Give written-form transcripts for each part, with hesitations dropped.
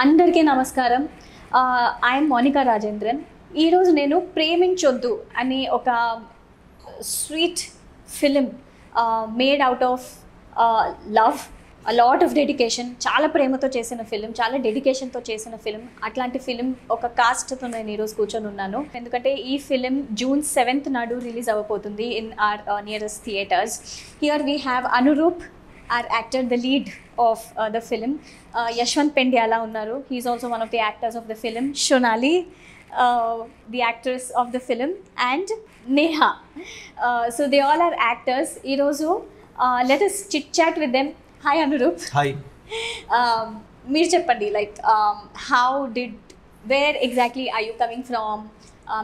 అందరికీ నమస్కారం. ఐఎమ్ మోనికా రాజేంద్రన్. ఈరోజు నేను ప్రేమించొద్దు అనే ఒక sweet film made out of love, a lot of dedication, చాలా ప్రేమతో చేసిన ఫిలిం, చాలా డెడికేషన్తో చేసిన ఫిలిం. అట్లాంటి ఫిలిం ఒక కాస్ట్తో నేను ఈరోజు కూర్చొని ఉన్నాను. ఎందుకంటే ఈ ఫిలిం June 7th నాడు రిలీజ్ అవ్వబోతుంది in our nearest theatres. Here we have Anuroop, our actor, the lead of the film. Yashwant Pendyala unnaru. He is also one of the actors of the film. Shonali, the actress of the film, and Neha. So they all are actors. Irozu, let us chit chat with them. Hi Anurup. Hi. Meer cheppandi, like where exactly are you coming from?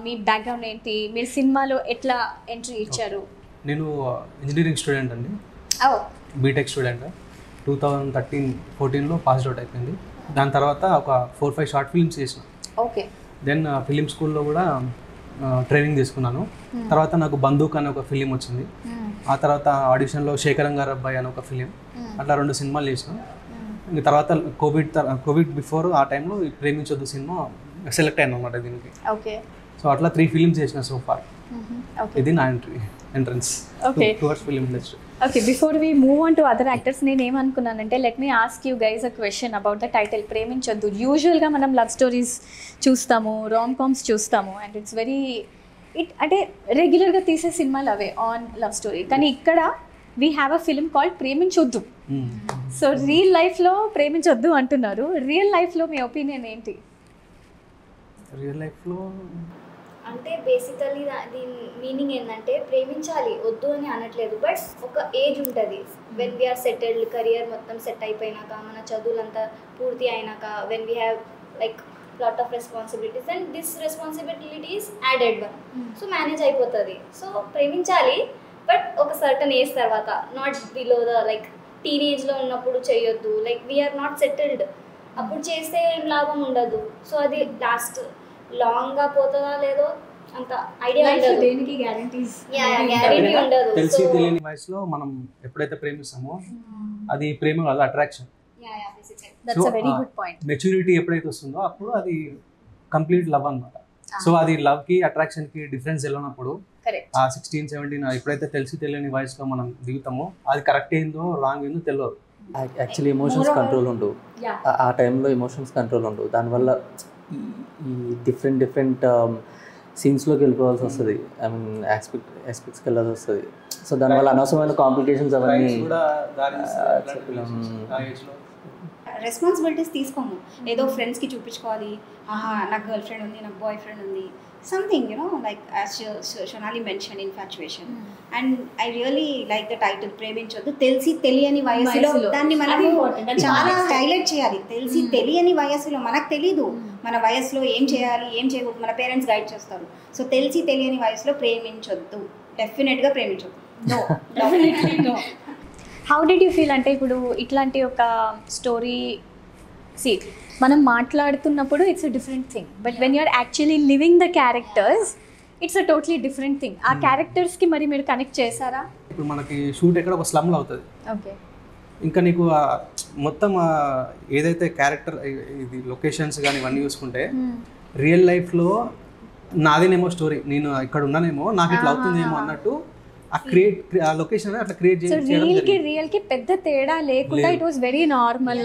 మీ background ఏంటి? మీరు సినిమాలో ఎట్లా entry ఇచ్చారు? నేను engineering student అండి. B Tech student. 2013-14లో pass out అయిపోయింది. దాని తర్వాత ఒక 4-5 షార్ట్ ఫిల్మ్స్ చేసిన. ఓకే. దెన్ ఫిలిం స్కూల్లో కూడా ట్రైనింగ్ తీసుకున్నాను. తర్వాత నాకు బందూక్ అనే ఒక ఫిలిం వచ్చింది. ఆ తర్వాత ఆడిషన్లో శేఖరంగారు అబ్బాయి అనే ఒక ఫిలిం, అట్లా 2 సినిమాలు చేసిన. ఇంక తర్వాత కోవిడ్ బిఫోర్ ఆ టైంలో ప్రేమించొద్దు సినిమా సెలెక్ట్ అయ్యాను అనమాట దీనికి. ఓకే. సో అట్లా 3 ఫిలిమ్స్ చేసిన సో ఫార్. ఇది నా entrance towards film industry. Okay, before we move on to other actors, నేను ఏమనుకున్నానంటే let me ask you guys a question about the title Preminchoddu. యూజువల్గా మనం లవ్ స్టోరీస్ చూస్తాము, రామ్ కామ్స్ చూస్తాము, అండ్ ఇట్స్ వెరీ అంటే రెగ్యులర్గా తీసే సినిమాలు అవే ఆన్ లవ్ స్టోరీ. కానీ ఇక్కడ we have a film called Preminchoddu. So real లైఫ్లో ప్రేమించొద్దు అంటున్నారు. రియల్ లైఫ్లో మీ ఒపీనియన్ ఏంటి? రియల్ లైఫ్లో అంటే బేసికలీ దీని మీనింగ్ ఏంటంటే ప్రేమించాలి, వద్దు అని అనట్లేదు. బట్ ఒక ఏజ్ ఉంటుంది, వెన్ వీఆర్ సెటిల్డ్, కెరియర్ మొత్తం సెట్ అయిపోయినాక, మన చదువులంతా పూర్తి అయినాక, when we have like lot of responsibilities and this responsibilities added one, so manage అయిపోతుంది. సో ప్రేమించాలి, బట్ ఒక సర్టన్ ఏజ్ తర్వాత, నాట్ బిలో ద లైక్ టీనేజ్లో ఉన్నప్పుడు చేయొద్దు. లైక్ వీఆర్ నాట్ సెటిల్డ్, అప్పుడు చేస్తే ఏం లాభం ఉండదు. సో అది లాస్ట్ లాంగ్ గా పోతుందా లేదో అంత ఐడియా ఉండదు. దేనికి గ్యారెంటీస్ ఉండదు. తెలిసి తెలియని వయసులో మనం ఎప్పుడైతే ప్రేమిస్తామో అది ప్రేమ కాదు, attraction. That's a very good point. Maturity ఎప్పుడైతే వస్తుందో అప్పుడు అది కంప్లీట్ లవ్ అన్నమాట. సో అది లవ్ కి అట్రాక్షన్ కి డిఫరెన్స్ తెలియనప్పుడు ఆ 16-17 ఎప్పుడైతే తెలిసి తెలియని వయసులో మనం దిగుతామో అది కరెక్ట్ ఏందో రాంగ్ ఏందో తెలియదు. యాక్చువల్లీ ఎమోషన్స్ కంట్రోల్ ఉండవు ఆ టైంలో. ఎమోషన్స్ కంట్రోల్ ఉండవు, దానివల్ల ఈ డిఫరెంట్ సీన్స్లోకి వెళ్ళిపోవాల్సి వస్తుంది. ఐ మీన్ ఆస్పెక్ట్స్కి వెళ్ళాల్సి వస్తుంది. సో దానివల్ల అనవసరమైన కాంప్లికేషన్స్ అవన్నీ. రెస్పాన్సిబిలిటీస్ తీసుకోము. ఏదో ఫ్రెండ్స్కి చూపించుకోవాలి, ఆహా నాకు గర్ల్ ఫ్రెండ్ ఉంది, నాకు బాయ్ ఫ్రెండ్ ఉంది, something like as Shonali mention infatuation. And I really like the title Preminchoddu. తెలిసి తెలియని వయసులో దాన్ని మనం చాలా హైలైట్ చేయాలి. తెలిసి తెలియని వయసులో మనకు తెలీదు మన వయసులో ఏం చేయాలి ఏం చేయకూడదు, మన పేరెంట్స్ గైడ్ చేస్తారు. సో తెలిసి తెలియని వయసులో ప్రేమించొద్దు, డెఫినెట్గా ప్రేమించొద్దు. No, definitely no. How did you feel? అంటే ఇప్పుడు ఇట్లాంటి ఒక స్టోరీ మనం మాట్లాడుతున్నప్పుడు it's a different thing, but when you're actually living the characters it's a totally different thing. ఆ క్యారెక్టర్స్కి మరి మీరు కనెక్ట్ చేశారా? ఇప్పుడు మనకి షూట్ ఎక్కడ ఒక స్లమ్లో అవుతుంది. ఓకే. ఇంకా నీకు మొత్తం ఏదైతే క్యారెక్టర్ ఇది లొకేషన్స్ కానీ ఇవన్నీ చూసుకుంటే రియల్ లైఫ్లో నాదేనేమో స్టోరీ, నేను ఇక్కడ ఉన్నానేమో నాకు ఇట్లా అవుతుందేమో అన్నట్టు ఆ లొకేషన్ అట్లా క్రియేట్ చేయడం. రియల్ కి పెద్ద తేడా లేకుండా ఇట్ వాస్ వెరీ నార్మల్.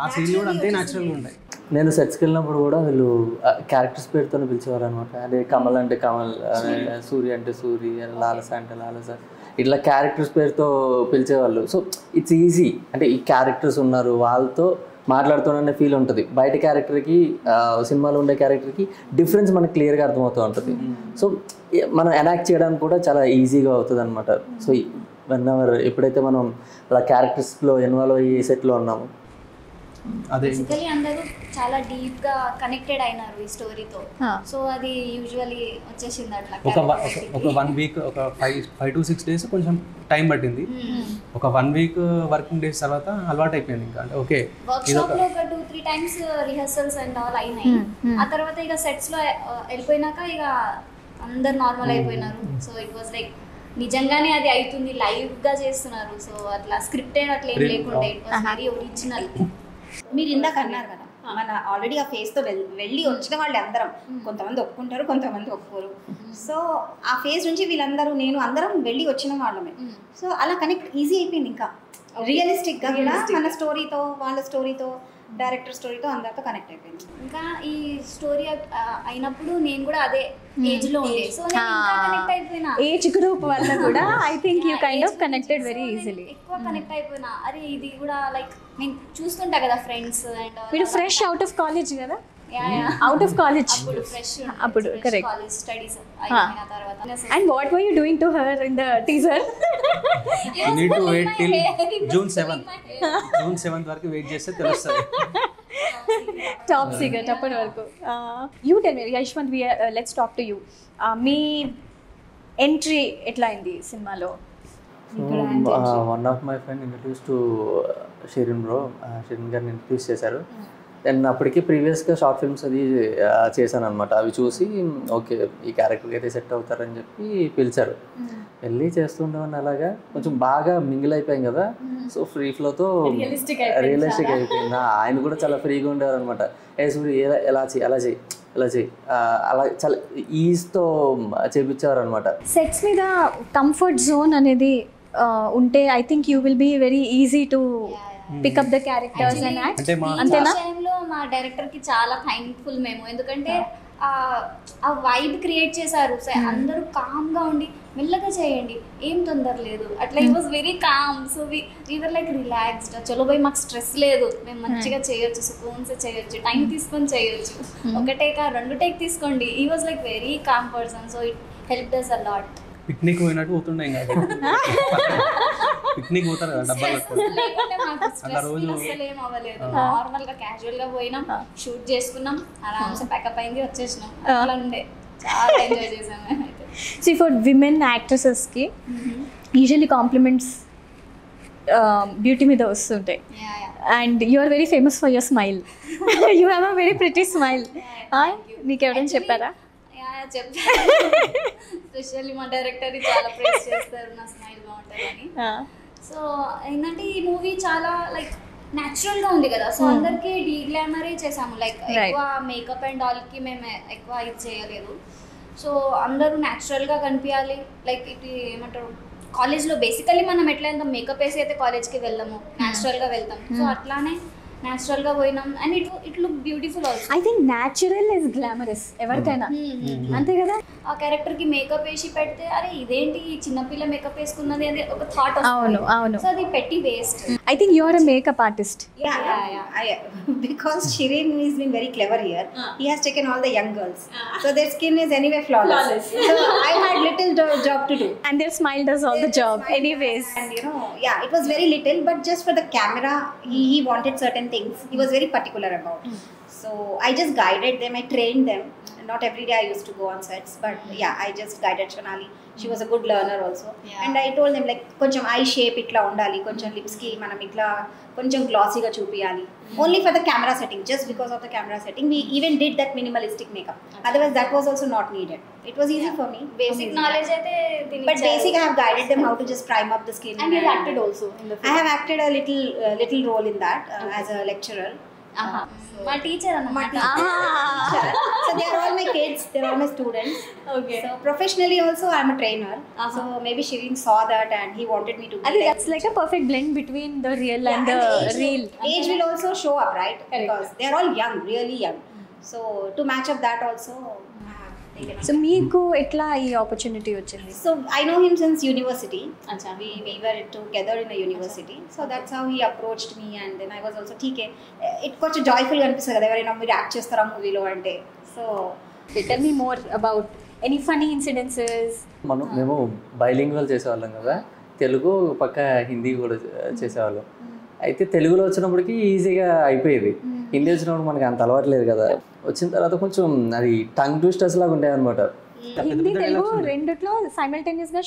ఆ సీన్ కూడా అంతే న్యాచురల్ గా ఉంటాయి. నేను సెట్స్కి వెళ్ళినప్పుడు కూడా వీళ్ళు క్యారెక్టర్స్ పేరుతోనే పిలిచేవారు అనమాట. అదే కమల్ అంటే కమల్, సూర్య అంటే సూర్య, లాలస అంటే లాలస, ఇట్లా క్యారెక్టర్స్ పేరుతో పిలిచేవాళ్ళు. సో ఇట్స్ ఈజీ, అంటే ఈ క్యారెక్టర్స్ ఉన్నారు వాళ్ళతో మాట్లాడుతున్న ఫీల్ ఉంటుంది. బయట క్యారెక్టర్కి సినిమాలో ఉండే క్యారెక్టర్కి డిఫరెన్స్ మనకు క్లియర్గా అర్థమవుతూ ఉంటుంది. సో మనం ఎనాక్ట్ చేయడానికి కూడా చాలా ఈజీగా అవుతుంది అనమాట. సో ఎప్పుడైతే మనం అలా క్యారెక్టర్స్లో ఇన్వాల్వ్ అయ్యి సెట్లో ఉన్నాము, అదే బేసికలీ అందరూ చాలా డీప్ గా కనెక్టెడ్ అయినారు ఈ స్టోరీతో. సో అది యూజువల్లీ వచ్చేసింది అట్లా. ఒక 1 వీక్, ఒక 5 to 6 days కొంచెం టైం పట్టింది. ఒక 1 week వర్కింగ్ డేస్ తర్వాత అలవాటు అయిపోయింది. ఇంకా అంటే ఓకే, వర్క్షాప్ లో ఒక 2-3 times రిహర్సల్స్ అండ్ ఆల్ అయినాయి. ఆ తర్వాత ఇక సెట్స్ లో వెళ్ళిపోయినాక ఇక అందరు నార్మల్ అయిపోయినారు. సో ఇట్ వాస్ లైక్ నిజంగానే అది అవుతుంది, లైవ్ గా చేస్తున్నారు. సో అట్లా స్క్రిప్టెడ్ అట్లా ఏం లేకుండే, ఇట్ వాస్ వెరీ ఒరిజినల్. మీరు ఇందాక అన్నారు కదా మన ఆల్రెడీ ఆ ఫేజ్తో వెళ్ళి వచ్చిన వాళ్ళు అందరం కొంతమంది ఒప్పుకుంటారు, కొంతమంది ఒప్పుకోరు. సో ఆ ఫేజ్ నుంచి వీళ్ళందరూ నేను అందరం వెళ్ళి వచ్చిన వాళ్ళమే. సో అలా కనెక్ట్ ఈజీ అయిపోయింది. ఇంకా రియలిస్టిక్గా కూడా మన స్టోరీతో, వాళ్ళ స్టోరీతో, డైరెక్టర్ స్టోరీతో అందరితో కనెక్ట్ అయిపోయింది. ఇంకా ఈ స్టోరీ అయినప్పుడు నేను కూడా అదే ఏజ్ లో ఉండే, సో నేను ఇంకా కనెక్ట్ అయిపోయినా. ఏజ్ గ్రూప్ వల్ల కూడా I think you kind of connected very easily. ఎక్కువ కనెక్ట్ అయిపోయినా. అరే ఇది కూడా లైక్ నేను చూస్తుంటా కదా ఫ్రెండ్స్ అండ్ మీరు ఫ్రెష్ అవుట్ ఆఫ్ కాలేజ్ కదా? అవుట్ ఆఫ్ కాలేజ్ అప్పుడు ఫ్రెష్ అప్పుడు కరెక్ట్ కాలేజ్ స్టడీస్ అయిపోయిన తర్వాత. And what were you doing to her in the teaser? You need to wait till June 7th. June 7th వరకు wait చేస్తే తెలుస్తుంది. Top secret అప్పటి వరకు. You tell me Yashwant, let's talk to you. Me entry ఎట్లా అయింది సినిమాలో? One of my friend introduce to Shirin bro, Shirin గారిని introduce చేశారు. అండ్ అప్పటికి ప్రీవియస్గా షార్ట్ ఫిల్మ్స్ అది చేశాను అనమాట. అవి చూసి ఓకే ఈ క్యారెక్టర్కి అయితే సెట్ అవుతారని చెప్పి పిలిచారు. వెళ్ళి చేస్తుండేవాడిని. అలాగా కొంచెం బాగా మింగిల్ అయిపోయాం కదా, సో ఫ్రీ ఫ్లోతో రియలిస్టిక్ అయిపోయింది. ఆయన కూడా చాలా ఫ్రీగా ఉండేవారు అనమాట. ఏ సూర్య ఎలా చేయి, అలా చేయి, ఇలా చేయి, అలా చాలా ఈజ్తో చేపించేవారు అనమాట. సెట్స్ మీద కంఫర్ట్ జోన్ అనేది ఉంటే I think you will be very easy to pick up the characters and act. అంతేనా? టైంలో మా డైరెక్టర్ కి చాలా థ్యాంక్ఫుల్ మేము, ఎందుకంటే ఆ వైబ్ క్రియేట్ చేశారు. అందరూ కామ్ గా ఉండి మెల్లగా చేయండి, ఏం తొందర లేదు అట్లా. ఈ was very calm. So we're like relaxed. చలో పోయి మాకు స్ట్రెస్ లేదు, మేము మంచిగా చేయొచ్చు, సుకూన్స్ చేయొచ్చు, టైం తీసుకొని చేయొచ్చు. ఒక టేక్ 2 టేక్ తీసుకోండి. ఈ was like very calm person. So it helped us a lot. Picnic పోయినట్టు పోతుండే. ఇంకా పిక్నిక్ పోతారు కదా డబ్బాలు అట్లా రోజు ఏం అవ్వలేదు. నార్మల్ గా క్యాజువల్ గా పోయినాం, షూట్ చేసుకున్నాం, ఆరామ్సే ప్యాకప్ అయింది, వచ్చేసినాం. అట్లా ఉండే చాలా ఎంజాయ్ చేసాం. సో ఫర్ విమెన్ యాక్ట్రెసెస్కి యూజువల్లీ కాంప్లిమెంట్స్ బ్యూటీ మీద వస్తుంటాయి. And you are very famous for your smile. You have a very pretty smile. నీకు ఎవరైనా చెప్పారా? చెప్తారు, స్పెషల్లీ మా డైరెక్టర్ చాలా ప్రేస్ చేస్తారు నా స్మైల్ బాగుంటుందని. సో ఏంటంటే ఈ మూవీ చాలా లైక్ న్యాచురల్ గా ఉంది కదా, సో అందరికి డీగ్లామరే చేసాము. లైక్ ఎక్కువ మేకప్ అండ్ ఆల్ కి మేము ఎక్కువ ఇది చేయలేదు. సో అందరూ న్యాచురల్ గా కనిపించాలి. లైక్ ఇది ఏమంటారు, కాలేజ్లో బేసికల్లీ మనం ఎట్లా మేకప్ వేసి అయితే కాలేజ్కి వెళ్ళాము, న్యాచురల్ గా వెళ్తాం. సో అట్లానే న్యాచురల్ గా పోయినాం. And it look beautiful also. I think natural is glamorous ఎవరికైనా, అంతే కదా? ఆ క్యారెక్టర్ కి మేకప్ వేసి పెడితే అరే ఇదేంటి చిన్నపిల్ల మేకప్ వేసుకున్నది అని ఒక థాట్. అవును అవును. సో అది పెట్టి waste. I think you are a makeup artist. Because Shirin has been very clever here. He has taken all the young girls, so their skin is anyway flawless. So I had little job to do, and their smile does all the job anyways. And it was very little, but just for the camera he wanted certain things he was very particular about. So I just guided them, I trained them. Not every day I used to go on sets, but I just guided Shonali. She was a good learner also. And I told them like koncham eye shape itla undali, koncham lips ki manam itla koncham glossy ga chupiyali, only for the camera setting. Just because of the camera setting we even did that minimalistic makeup. Otherwise that was also not needed. It was easy for me. Basic knowledge aithe dini, but basic I have guided them how to just prime up the skin. And you acted also in the film. I have acted a little role in that as a lecturer. My teacher anamata. So they are all my kids, they are all my students. Okay. So professionally also I am a trainer. So maybe Shirin saw that and he wanted me to be And that's like a perfect blend between the real and the real. Age will also show up, right? Because they are all young, really young. So to match up that also. So meeku etla ee opportunity vachindi? So I know him since university. We were together in a university. So that's how he approached me, and then I was also TK. It got joyful అనిపిస్తుంది కదా ఎవరైనా మీరు act చేస్తారా మూవీలో అంటే. So tell me more about any funny incidences. మేము bilingual చేసేవాళ్ళం కదా, తెలుగు పక్క హిందీ కూడా చేసేవాళ్ళం. అయితే తెలుగులో వచ్చినప్పటికీ ఈజీగా అయిపోయేది, హిందీ వచ్చినప్పుడు మనకి అంత అలవాటు లేదు కదా. వచ్చిన తర్వాత కొంచెం అది టంగ్ ట్విస్టర్స్ లాగా ఉంటాయి అనమాట. హిందీ తెలుగు రెండిట్లో సైమల్టేనియస్ గా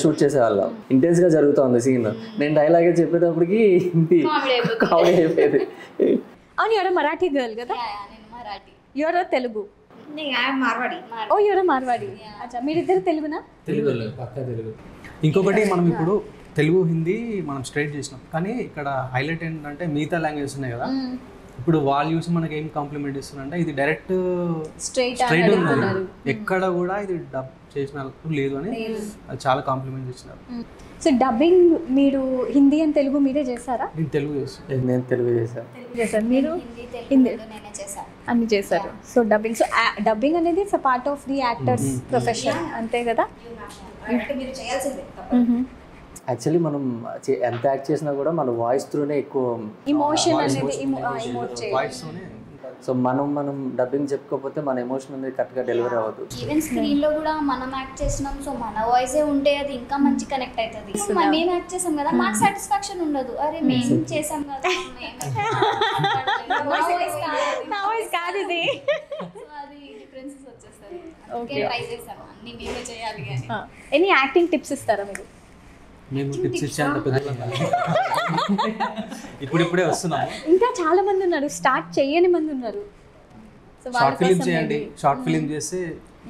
షూట్ చేసేవాళ్ళం. ఇంటెన్స్ గా జరుగుతుంది సీన్. నేను డైలాగే చెప్పేటప్పటికి హిందీ కామెడీ అయిపోయేది. అవును, యూఆర్ మరాఠీ గర్ల్ కదా? నేను Marathi. You're Telugu? Marwari. Oh you're Marwari. అచ్చా, మీరిద్దరు తెలుగునా? తెలుగు పక్కా తెలుగు. ఇంకొకటి మనం ఇప్పుడు తెలుగు హిందీ మనం స్ట్రైట్ చేసినాం, కానీ ఇక్కడ హైలైట్ ఏంటంటే మిగతా లాంగ్వేజెస్ ఉన్నాయి కదా, ఇప్పుడు వాళ్ళు చూసి మనకి ఏం కాంప్లిమెంట్ ఇస్తున్నారంటే ఇది డైరెక్ట్ స్ట్రైట్ ఉన్నది, ఎక్కడ కూడా ఇది డబ్ చేసినట్టు లేదు అని అది చాలా కాంప్లిమెంట్ ఇచ్చినారు. సో డబ్బింగ్ మీరు హిందీ అండ్ తెలుగు మీరే చేశారా? నేను తెలుగు చేస్తాను. నేను తెలుగు చేశాను. మీరు హిందీ నేనే చేశాను. అన్ని చేశారు. సో డబ్బింగ్, సో డబ్బింగ్ అనేది it's part of the actors profession, అంతే కదా? అంటే మీరు చేయాల్సిందే. యాక్చువల్లీ మనం ఎంత యాక్ట్ చేసినా కూడా మన వాయిస్ త్రూనే ఎక్కువ ఎమోషన్ అనేది ఎమోట్ చేయాలి. వాయిస్తోనే. సో మనం డబ్బింగ్ చెప్పుకోకపోతే మన ఎమోషన్ అనేది కరెక్ట్గా డెలివరీ అవ్వదు. ఈవెన్ స్క్రీన్ లో కూడా మనం యాక్ట్ చేసినాం, సో మన వాయిసే ఉంటే అది ఇంకా మంచి కనెక్ట్ అవుతుంది. మేము యాక్ట్ చేసాం కదా, మాకు సాటిస్ఫాక్షన్ ఉండదు. అరే మేము చేసాం కదా, నా వాయిస్ కాదు ఇది. అది డిఫరెన్సెస్ వచ్చేస్తాయి. ట్రై చేసాము అన్ని మేమే చేయాలి కానీ. ఎనీ యాక్టింగ్ టిప్స్ ఇస్తారా మీరు? మేము టిప్స్ ఇచ్చేంత పెద్ద ఇప్పుడిప్పుడే వస్తున్నాము. ఇంకా చాలా మంది ఉన్నారు, స్టార్ట్ చేయని మంది ఉన్నారు. సో షార్ట్ ఫిలిం చేయండి. షార్ట్ ఫిలిం చేస్తే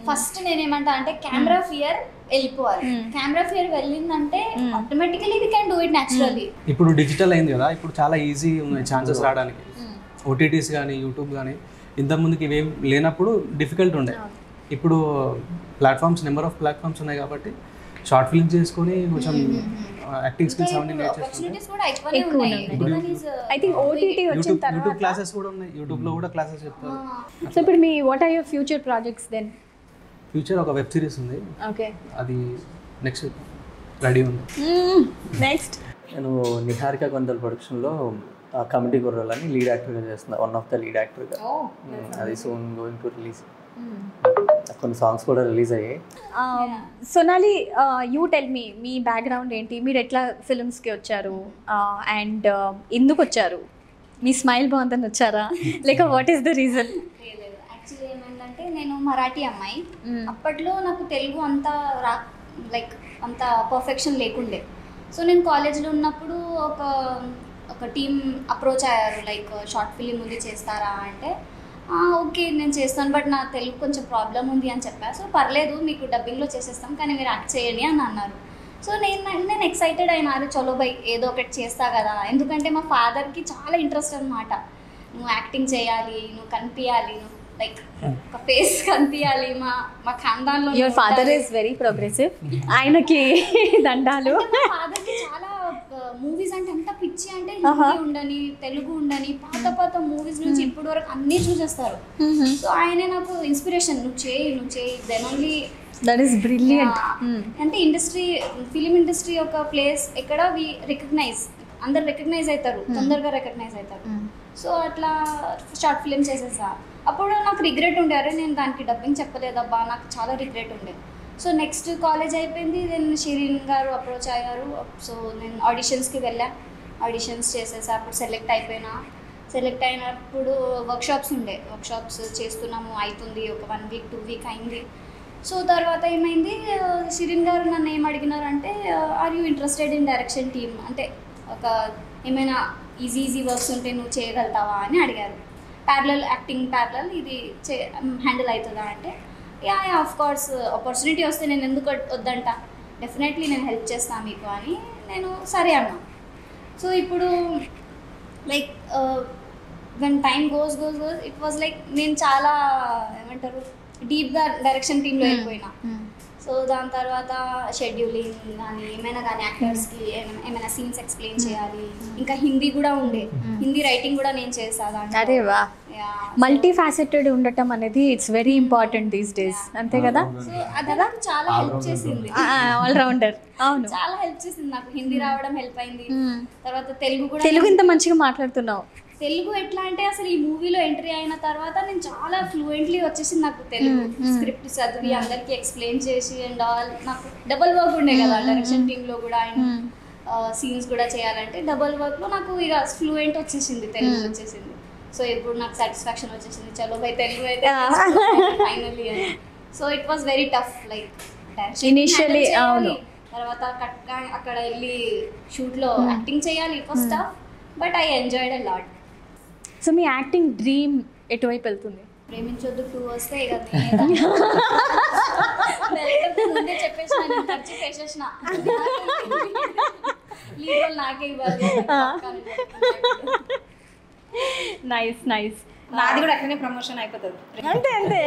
ఫస్ట్ నేనేమంటా అంటే కెమెరా ఫియర్ వెళ్ళిపోవాలి. కెమెరా ఫియర్ వెళ్ళిందంటే automatically we can do it naturally. ఇప్పుడు డిజిటల్ అయింది కదా, ఇప్పుడు చాలా ఈజీ ఉన్నాయి ఛాన్సెస్ రావడానికి. ఓటీటీస్ కానీ యూట్యూబ్ కానీ, ఇంతకుముందుకి ఇవేం లేనప్పుడు డిఫికల్ట్ ఉండే. ఇప్పుడు ప్లాట్ఫామ్స్, నెంబర్ ఆఫ్ ప్లాట్ఫామ్స్ ఉన్నాయి కాబట్టి షార్ట్ ఫిల్మ్ చేసుకొని కొంచెం యాక్టింగ్ స్కిల్స్ అవన్నీ ఆపర్చునిటీస్ కూడా ఎక్కువనే ఉన్నాయి. ఐ థింక్ ఓటీటీ వచ్చిన తర్వాత యూట్యూబ్ క్లాసెస్ కూడా ఉన్నాయి. యూట్యూబ్ లో కూడా క్లాసెస్ చెప్తారు. సో ఇప్పుడు మీ what are your future projects then? Future ఒక వెబ్ సిరీస్ ఉంది, ఓకే, అది నెక్స్ట్ రెడీ ఉంది. నెక్స్ట్ నేను నిహారిక కొందల ప్రొడక్షన్లో కమిటీ గుర్రాలు అని లీడ్ యాక్టర్గా చేస్తున్నా, వన్ ఆఫ్ ద లీడ్ యాక్టర్గా. అది సూన్ గోయింగ్ టు రిలీజ్. కొన్ని సాంగ్స్ కూడా రిలీజ్ అయ్యాయి. Sonali, you tell me, me background ఏంటి? మీరు ఎట్లా ఫిల్మ్స్కి వచ్చారు అండ్ ఎందుకు వచ్చారు? మీ స్మైల్ బాగుందని వచ్చారా లేక what is the reason? Actually ఏమైందంటే నేను మరాఠీ అమ్మాయి. అప్పట్లో నాకు తెలుగు అంతా లైక్ అంత పర్ఫెక్షన్ లేకుండే. సో నేను కాలేజ్లో ఉన్నప్పుడు ఒక టీమ్ అప్రోచ్ అయ్యారు, లైక్ షార్ట్ ఫిలిం ఉంది చేస్తారా అంటే ఓకే నేను చేస్తాను, బట్ నా తెలుగు కొంచెం ప్రాబ్లం ఉంది అని చెప్పాను. సో పర్లేదు మీకు డబ్బింగ్లో చేసేస్తాం కానీ మీరు యాక్ట్ చేయండి అని అన్నారు. సో నేను ఎక్సైటెడ్ అయినారు, చలో బై ఏదో ఒకటి చేస్తా కదా. ఎందుకంటే మా ఫాదర్కి చాలా ఇంట్రెస్ట్ అనమాట, నువ్వు యాక్టింగ్ చేయాలి, నువ్వు కనిపించాలి, నువ్వు లైక్ ఒక ఫేస్ కనిపించాలి. మా ఖాందాన్లో your father is very progressive, ఆయనకి దండాలు. మా ఫాదర్కి చాలా మూవీస్ అంటే ఎంత పిచ్చి అంటే హిందీ ఉండని, తెలుగు ఉండని, పాత మూవీస్ నుంచి ఇప్పటి వరకు అన్నీ చూసేస్తారు. సో ఆయనే నాకు ఇన్స్పిరేషన్, నువ్వు చేయి then only. That is brilliant. అంటే ఇండస్ట్రీ, ఫిలిం ఇండస్ట్రీ ఒక ప్లేస్ ఎక్కడ వి రికగ్నైజ్, అందరు రికగ్నైజ్ అవుతారు, తొందరగా రికగ్నైజ్ అవుతారు. సో అట్లా షార్ట్ ఫిలిం చేసేసా. అప్పుడు నాకు రిగ్రెట్ ఉండే, అరే నేను దానికి డబ్బింగ్ చెప్పలేదబ్బా, నాకు చాలా రిగ్రెట్ ఉండే. సో నెక్స్ట్ కాలేజ్ అయిపోయింది, దెన్ షిరీన్ గారు అప్రోచ్ అయ్యారు. సో నేను ఆడిషన్స్కి వెళ్ళా, ఆడిషన్స్ చేసేసా. అప్పుడు సెలెక్ట్ అయినప్పుడు వర్క్షాప్స్ చేస్తున్నాము, అవుతుంది ఒక 1 వీక్ 2 వీక్ అయింది. సో తర్వాత ఏమైంది, షిరీన్ గారు నన్ను ఏం అడిగినారంటే are you interested in direction team, అంటే ఒక ఏమైనా ఈజీ వర్క్స్ ఉంటే నువ్వు చేయగలుగుతావా అని అడిగారు. యాక్టింగ్ ప్యారలల్ ఇది హ్యాండిల్ అవుతుందా అంటే యా ఆఫ్ కోర్స్, ఆపర్చునిటీ వస్తే నేను ఎందుకు వద్దంట, డెఫినెట్లీ నేను హెల్ప్ చేస్తాను మీకు అని నేను సరే అన్నా. సో ఇప్పుడు like when time goes it was like నేను చాలా ఏమంటారు డీప్గా డైరెక్షన్ టీంలో వెళ్ళిపోయినా. సో దాని తర్వాత షెడ్యూలింగ్ కానీ ఏమైనా కానీ యాక్టర్స్కి ఏమైనా సీన్స్ ఎక్స్ప్లెయిన్ చేయాలి. ఇంకా హిందీ కూడా ఉండే, హిందీ రైటింగ్ కూడా నేను చేసాను. అరే వా, మల్టీ ఫ్యాసెటెడ్ ఉండటం అనేది it's very important these days, అంతే కదా? సో అది నాకు చాలా హెల్ప్ చేసింది, ఆల్ రౌండర్. అవును, చాలా హెల్ప్ చేసింది. నాకు హిందీ రావడం హెల్ప్ అయింది. తర్వాత తెలుగు ఇంత మంచిగా మాట్లాడుతున్నావు. తెలుగు ఎట్లా అంటే అసలు ఈ మూవీలో ఎంట్రీ అయిన తర్వాత నేను చాలా ఫ్లూయెంట్లీ వచ్చేసింది నాకు తెలుగు. స్క్రిప్ట్ చదివి అందరికీ ఎక్స్ప్లెయిన్ చేసి అండ్ ఆల్. నాకు డబల్ వర్క్ ఉండే కదా డైరెక్షన్ టీంలో కూడా, అండ్ సీన్స్ కూడా చేయాలంటే డబల్ వర్క్లో నాకు ఇక ఫ్లూయెంట్ వచ్చేసింది, తెలుగు వచ్చేసింది. సో ఇప్పుడు నాకు సాటిస్ఫాక్షన్ వచ్చేసింది, చలో బై తెలుగు అయితే ఫైనల్లీ అని. So it was very tough, like initially. అవును, తర్వాత అక్కడ వెళ్ళి షూట్లో యాక్టింగ్ చేయాలి, it was tough, but I enjoyed a lot. So me acting dream ఎటువైపు వెళ్తుంది? ప్రేమించొద్దు 2 వస్తే ఇక ముందే చెప్పేసిన, నేను ఖర్చు చేసేసిన. లీడ్ రోల్ నాకే ఇవ్వాలి. Nice nice. నాది కూడా అట్లనే ప్రమోషన్ అయిపోతుంది. అంతే అంతే.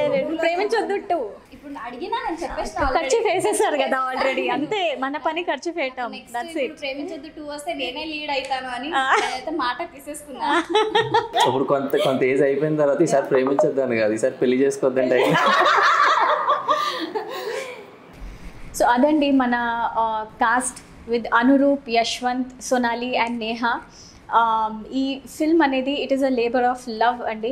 ప్రేమించొద్దు 2 ఇప్పుడు అడిగినా నేను చెప్పేస్తా. ఖర్చు వేసేసారు కదా ఆల్రెడీ. అంతే, మన పని ఖర్చు పెట్టాం. That's it. ప్రేమించొద్దు 2 వస్తే నేనే లీడ్ అవుతాను అని నేనైతే మాట తీసేసుకున్నా. ఇప్పుడు కొంత ఏజ్ అయిపోయిన తర్వాత ఈసారి ప్రేమించొద్దాను కాదు, ఈసారి పెళ్లి చేసుకోవద్దంటే. సో అదండి మన cost with Anuroop, Yashwant, Sonali and Neha. ఈ ఫిల్మ్ అనేది it is a labour of love అండి.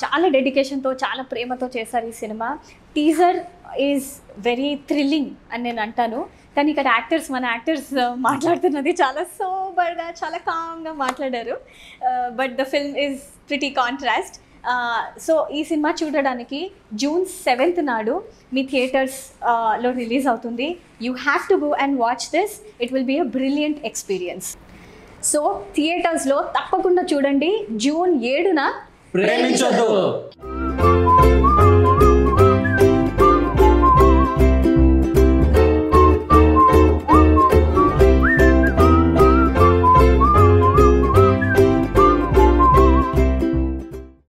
చాలా డెడికేషన్తో, చాలా ప్రేమతో చేశారు ఈ cinema. Teaser is very thrilling అని నేను అంటాను, కానీ ఇక్కడ మన యాక్టర్స్ మాట్లాడుతున్నది చాలా సోబర్గా, చాలా కామ్గా మాట్లాడారు. But the film is pretty contrast. So ఈ సినిమా చూడడానికి June 7th నాడు మీ థియేటర్స్లో రిలీజ్ అవుతుంది. You have to go and watch this. It will be a brilliant experience. So థియేటర్స్లో తప్పకుండా చూడండి. June 7న ప్రేమించొద్దు.